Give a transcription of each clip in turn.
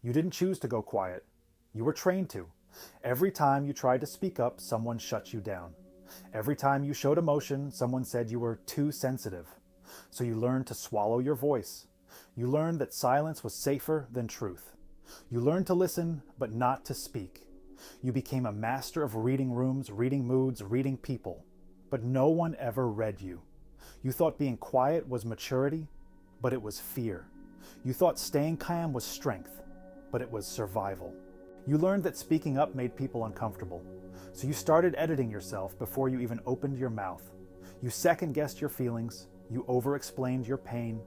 You didn't choose to go quiet. You were trained to. Every time you tried to speak up, someone shut you down. Every time you showed emotion, someone said you were too sensitive. So you learned to swallow your voice. You learned that silence was safer than truth. You learned to listen, but not to speak. You became a master of reading rooms, reading moods, reading people. But no one ever read you. You thought being quiet was maturity, but it was fear. You thought staying calm was strength, but it was survival. You learned that speaking up made people uncomfortable. So you started editing yourself before you even opened your mouth. You second-guessed your feelings. You over-explained your pain.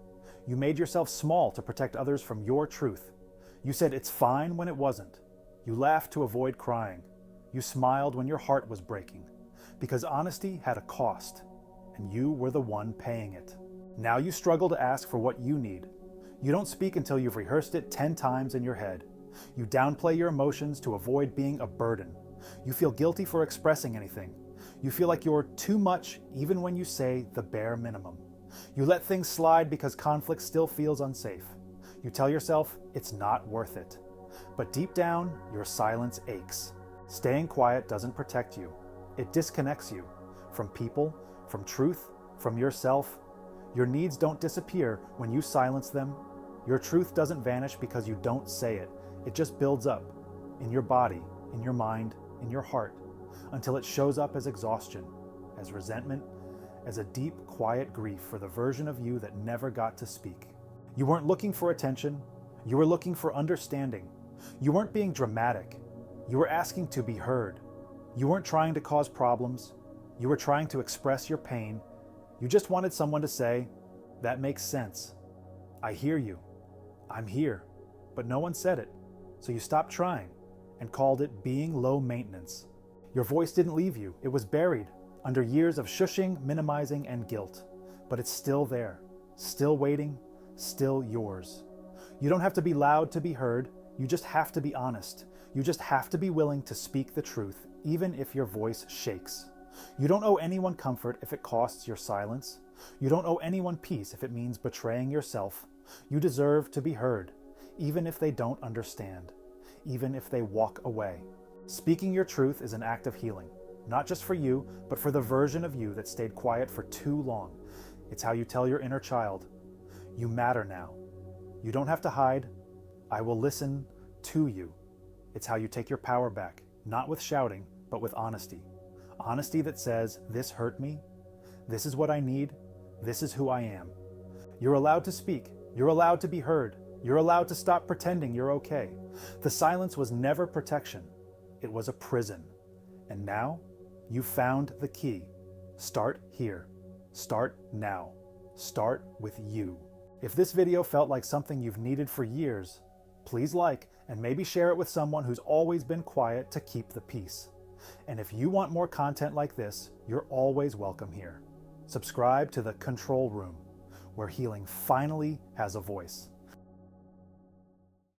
You made yourself small to protect others from your truth. You said it's fine when it wasn't. You laughed to avoid crying. You smiled when your heart was breaking. Because honesty had a cost, and you were the one paying it. Now you struggle to ask for what you need. You don't speak until you've rehearsed it 10 times in your head. You downplay your emotions to avoid being a burden. You feel guilty for expressing anything. You feel like you're too much even when you say the bare minimum. You let things slide because conflict still feels unsafe. You tell yourself it's not worth it. But deep down, your silence aches. Staying quiet doesn't protect you. It disconnects you from people, from truth, from yourself. Your needs don't disappear when you silence them. Your truth doesn't vanish because you don't say it. It just builds up in your body, in your mind, in your heart, until it shows up as exhaustion, as resentment, as a deep, quiet grief for the version of you that never got to speak. You weren't looking for attention. You were looking for understanding. You weren't being dramatic. You were asking to be heard. You weren't trying to cause problems. You were trying to express your pain. You just wanted someone to say, "That makes sense. I hear you. I'm here." But no one said it. So you stopped trying and called it being low maintenance. Your voice didn't leave you. It was buried under years of shushing, minimizing, and guilt. But it's still there, still waiting, still yours. You don't have to be loud to be heard. You just have to be honest. You just have to be willing to speak the truth, even if your voice shakes. You don't owe anyone comfort if it costs your silence. You don't owe anyone peace if it means betraying yourself. You deserve to be heard, even if they don't understand, even if they walk away. Speaking your truth is an act of healing, not just for you, but for the version of you that stayed quiet for too long. It's how you tell your inner child, "You matter now. You don't have to hide. I will listen to you." It's how you take your power back, not with shouting, but with honesty. Honesty that says, "This hurt me. This is what I need. This is who I am." You're allowed to speak. You're allowed to be heard. You're allowed to stop pretending you're okay. The silence was never protection. It was a prison. And now, you found the key. Start here. Start now. Start with you. If this video felt like something you've needed for years, please like and maybe share it with someone who's always been quiet to keep the peace. And if you want more content like this, you're always welcome here. Subscribe to the Control Room, where healing finally has a voice.